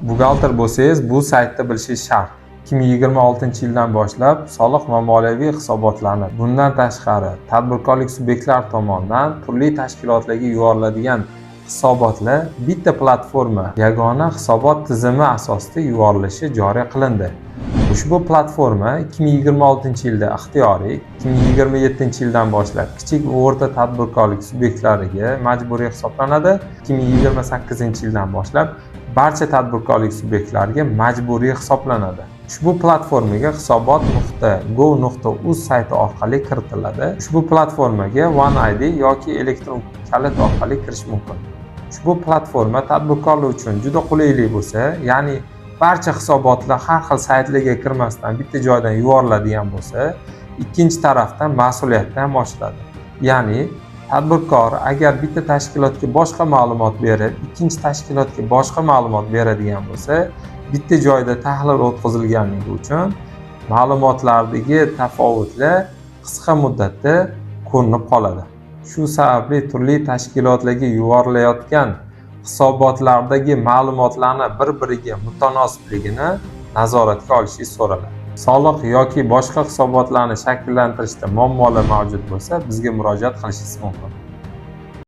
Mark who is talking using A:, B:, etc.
A: buxgalter bo'lsangiz, bu saytda bilishingiz shart. 2026-yildan boshlab soliq va moliyaviy hisobotlarni, bundan tashqari tadbirkorlik subyektlari tomonidan turli tashkilotlarga yuboriladigan hisobotlar bitta platforma, yagona hisobot tizimi asosida yuborilishi joriy qilindi. Ushbu platforma 2026-yilda ixtiyoriy, 2027-yildan boshlab kichik va o'rta tadbirkorlik subyektlariga majburiy hisoblanadi. 2028-yildan boshlab barcha tadbirkorlik subyektlariga majburiy hisoblanadi. Ushbu platformaga hisobot.go.uz sayti orqali kiritiladi. Ushbu platformaga OneID yoki elektron kalit orqali kirish mumkin. Ushbu platforma tadbirkorlar uchun juda qulaylik bo'lsa, ya'ni barcha hisobotlar har xil saytlarga kirmasdan bitta joydan yuboriladigan bo'lsa, ikkinchi tarafdan mas'uliyatni ham oshiradi. Ya'ni tadbirkor agar bitta tashkilotga boshqa ma'lumot berib, ikkinchi tashkilotga boshqa ma'lumot beradigan bo'lsa, bitta joyda tahlil o'tkazilganligi uchun ma'lumotlardagi tafovutlar qisqa muddatda ko'rinib qoladi. Shu sababli turli tashkilotlarga yuborilayotgan hisobotlardagi ma'lumotlarni bir-biriga mutanosibligini nazoratga olishingiz so'raladi. Soliq yoki boshqa hisobotlarni shakllantirishda muammolar mavjud bo'lsa, bizga murojaat qilishingiz mumkin.